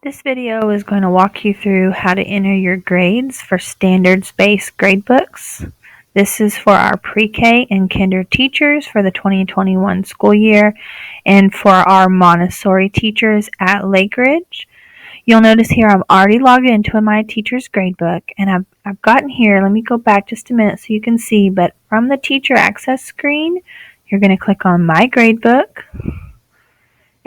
This video is going to walk you through how to enter your grades for standards-based gradebooks. This is for our pre-K and kinder teachers for the 2021 school year and for our Montessori teachers at Lake Ridge. You'll notice here I'm already logged into my teacher's gradebook, and I've gotten here. Let me go back just a minute so you can see, but from the teacher access screen, you're going to click on My Gradebook,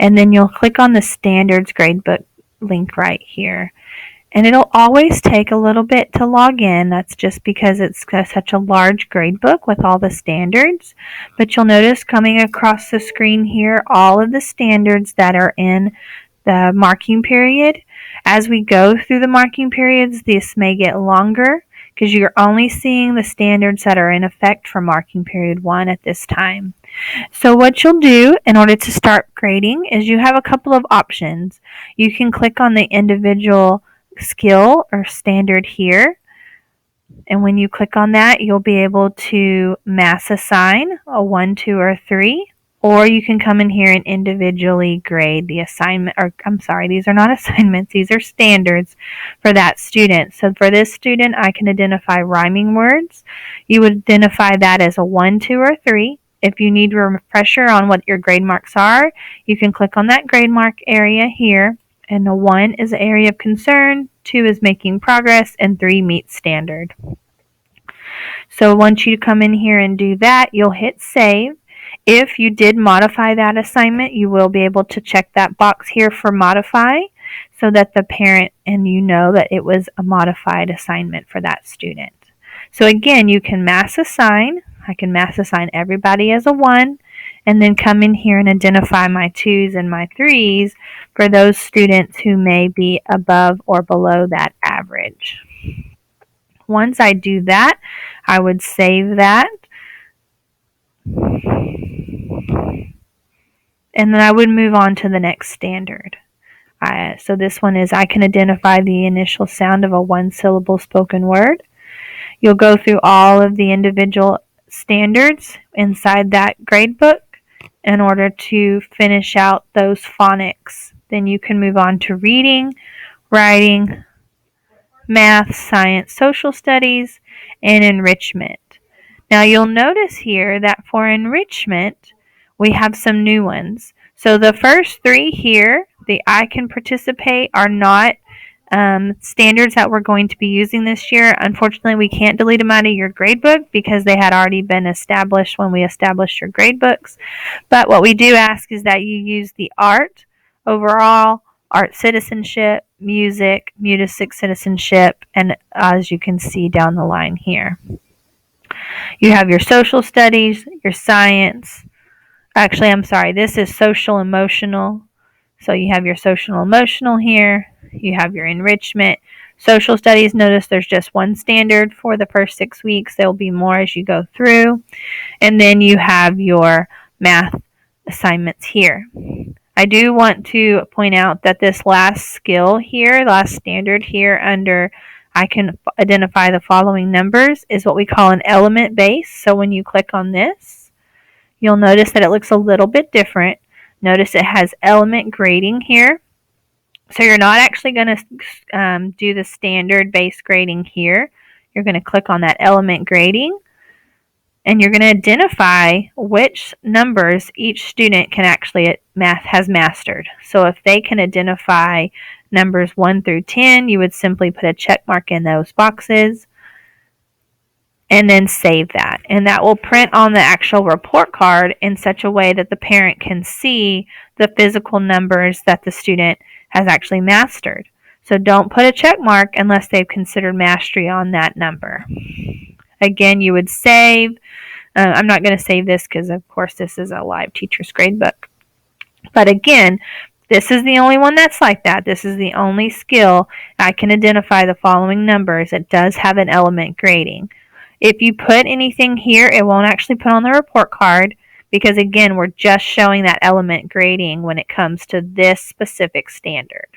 and then you'll click on the Standards Gradebook link right here. And it'll always take a little bit to log in. That's just because it's such a large gradebook with all the standards. But you'll notice coming across the screen here all of the standards that are in the marking period. As we go through the marking periods, this may get longer because you're only seeing the standards that are in effect for marking period 1 at this time. So what you'll do in order to start grading is you have a couple of options. You can click on the individual skill or standard here, and when you click on that, you'll be able to mass assign a 1, 2, or 3, or you can come in here and individually grade the assignment, or I'm sorry, these are not assignments, these are standards for that student. So for this student, I can identify rhyming words. You would identify that as a 1, 2, or 3. If you need a refresher on what your grade marks are, you can click on that grade mark area here. And the 1 is the area of concern, 2 is making progress, and 3 meets standard. So once you come in here and do that, you'll hit save. If you did modify that assignment, you will be able to check that box here for modify so that the parent and you know that it was a modified assignment for that student. So again, you can mass assign. I can mass assign everybody as a 1 and then come in here and identify my 2s and my 3s for those students who may be above or below that average. Once I do that, I would save that. And then I would move on to the next standard. So this one is I can identify the initial sound of a 1-syllable spoken word. You'll go through all of the individual standards inside that gradebook in order to finish out those phonics. Then you can move on to reading, writing, math, science, social studies, and enrichment. Now you'll notice here that for enrichment, we have some new ones. So the first 3 here, the I can participate, are not standards that we're going to be using this year. Unfortunately, we can't delete them out of your gradebook because they had already been established when we established your gradebooks. But what we do ask is that you use the art, overall, art citizenship, music citizenship, and as you can see down the line here. You have your social studies, your science. Actually, I'm sorry, this is social emotional. So you have your social emotional here. You have your enrichment. Social studies, notice there's just one standard for the first 6 weeks. There will be more as you go through. And then you have your math assignments here. I do want to point out that this last skill here, last standard here under I can identify the following numbers is what we call an element base. So when you click on this, you'll notice that it looks a little bit different. Notice it has element grading here. So you're not actually going to do the standard base grading here. You're going to click on that element grading, and you're going to identify which numbers each student can actually has mastered. So if they can identify numbers 1 through 10, you would simply put a check mark in those boxes and then save that. And that will print on the actual report card in such a way that the parent can see the physical numbers that the student has actually mastered. So don't put a check mark unless they've considered mastery on that number. Again, you would save. I'm not going to save this because, of course, this is a live teacher's gradebook. But again, this is the only one that's like that. This is the only skill. I can identify the following numbers. It does have an element grading. If you put anything here, it won't actually put on the report card because, again, we're just showing that element grading when it comes to this specific standard.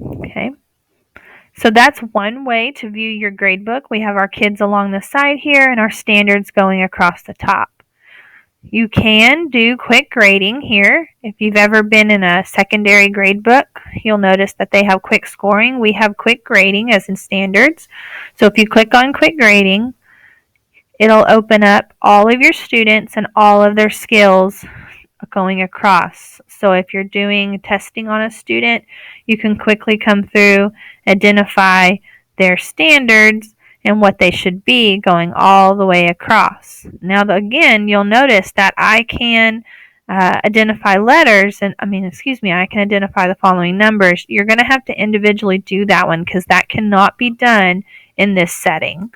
Okay. So that's one way to view your gradebook. We have our kids along the side here and our standards going across the top. You can do quick grading here. If you've ever been in a secondary grade book, you'll notice that they have quick scoring. We have quick grading as in standards. So if you click on quick grading, it'll open up all of your students and all of their skills going across. So if you're doing testing on a student, you can quickly come through, identify their standards and what they should be going all the way across. Now again, you'll notice that I can identify letters and I can identify the following numbers. You're going to have to individually do that one because that cannot be done in this setting.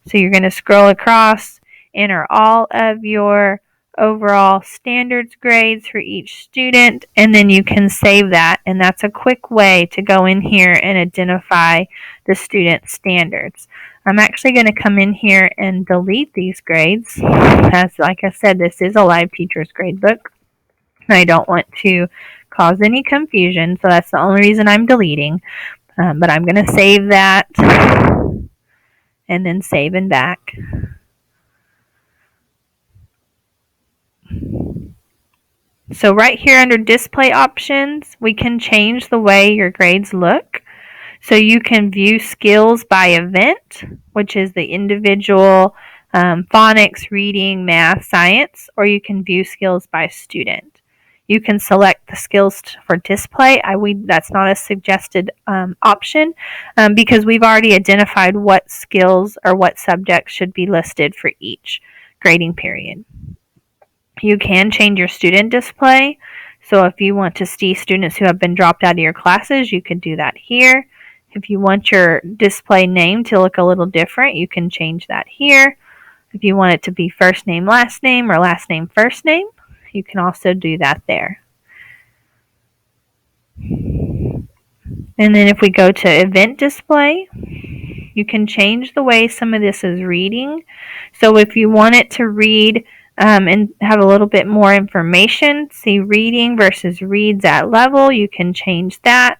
So you're going to scroll across, enter all of your overall standards grades for each student, and then you can save that. And that's a quick way to go in here and identify the student standards. I'm actually going to come in here and delete these grades. As like I said, this is a live teacher's gradebook. I don't want to cause any confusion, so that's the only reason I'm deleting. But I'm going to save that and then save and back. So right here under display options, we can change the way your grades look. So you can view skills by event, which is the individual phonics, reading, math, science, or you can view skills by student. You can select the skills for display. That's not a suggested option because we've already identified what skills or what subjects should be listed for each grading period. You can change your student display. So if you want to see students who have been dropped out of your classes, you can do that here. If you want your display name to look a little different, you can change that here. If you want it to be first name, last name, or last name, first name, you can also do that there. And then if we go to event display, you can change the way some of this is reading. So if you want it to read and have a little bit more information, see reading versus reads at level, you can change that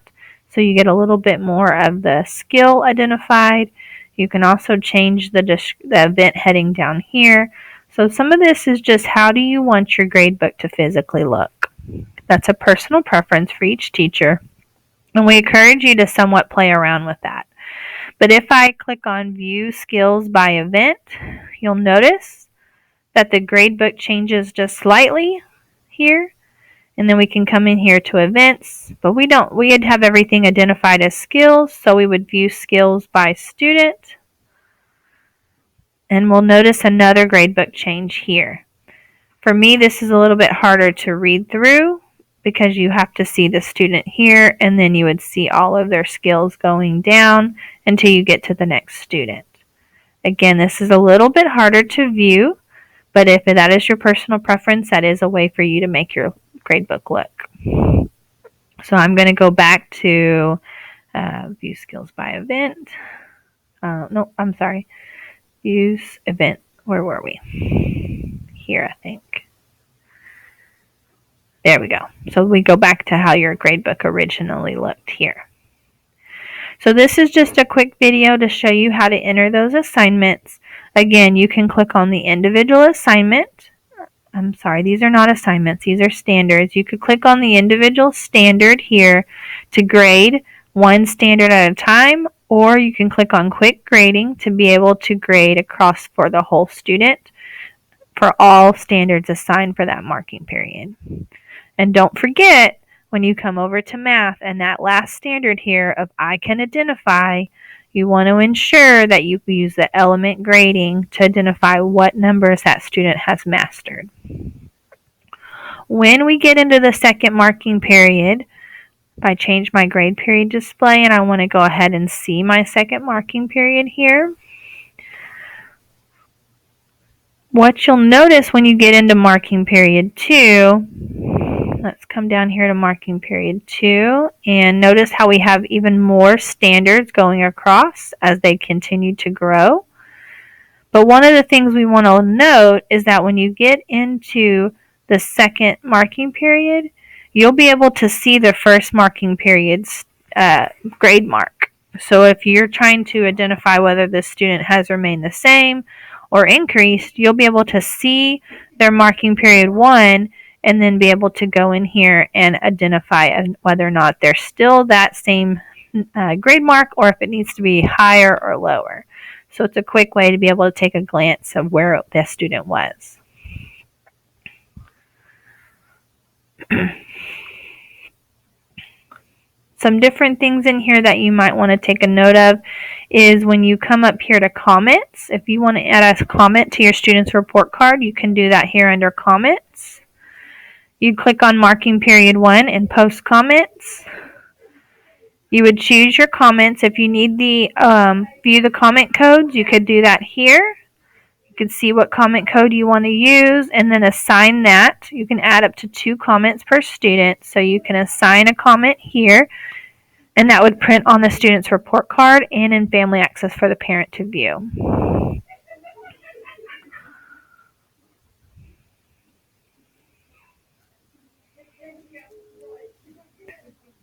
so you get a little bit more of the skill identified. You can also change the event heading down here. So some of this is just how do you want your gradebook to physically look. That's a personal preference for each teacher, and we encourage you to somewhat play around with that. But if I click on View Skills by Event, you'll notice that the gradebook changes just slightly here. And then we can come in here to Events, but we'd have everything identified as skills, so we would view skills by student. And we'll notice another gradebook change here. For me, this is a little bit harder to read through because you have to see the student here, and then you would see all of their skills going down until you get to the next student. Again, this is a little bit harder to view, but if that is your personal preference, that is a way for you to make your gradebook look. So I'm going to go back to View Skills by Event. Views Event. Where were we? Here, I think. There we go. So we go back to how your gradebook originally looked here. So this is just a quick video to show you how to enter those assignments. Again, you can click on the individual assignment. I'm sorry, these are not assignments, these are standards. You could click on the individual standard here to grade one standard at a time, or you can click on quick grading to be able to grade across for the whole student for all standards assigned for that marking period. And don't forget, when you come over to math and that last standard here of I can identify, you want to ensure that you use the element grading to identify what numbers that student has mastered. When we get into the second marking period, if I change my grade period display and I want to go ahead and see my second marking period here, what you'll notice when you get into marking period 2, let's come down here to marking period 2 and notice how we have even more standards going across as they continue to grow. But one of the things we want to note is that when you get into the second marking period, you'll be able to see the first marking period's grade mark. So if you're trying to identify whether the student has remained the same or increased, you'll be able to see their marking period 1 and then be able to go in here and identify whether or not they're still that same grade mark or if it needs to be higher or lower. So it's a quick way to be able to take a glance of where the student was. Some different things in here that you might want to take a note of is when you come up here to comments. If you want to add a comment to your student's report card, you can do that here under comments. You click on marking period 1 and post comments. You would choose your comments. If you need the view the comment codes, you could do that here. You can see what comment code you want to use and then assign that. You can add up to 2 comments per student. So you can assign a comment here, and that would print on the student's report card and in Family Access for the parent to view.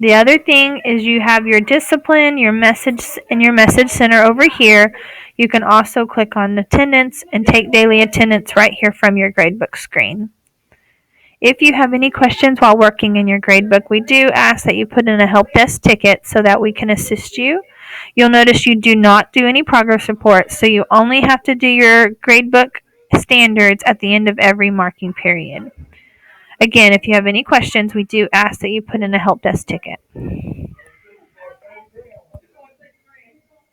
The other thing is you have your discipline, your message, and your message center over here. You can also click on attendance and take daily attendance right here from your gradebook screen. If you have any questions while working in your gradebook, we do ask that you put in a help desk ticket so that we can assist you. You'll notice you do not do any progress reports, so you only have to do your gradebook standards at the end of every marking period. Again, if you have any questions, we do ask that you put in a help desk ticket.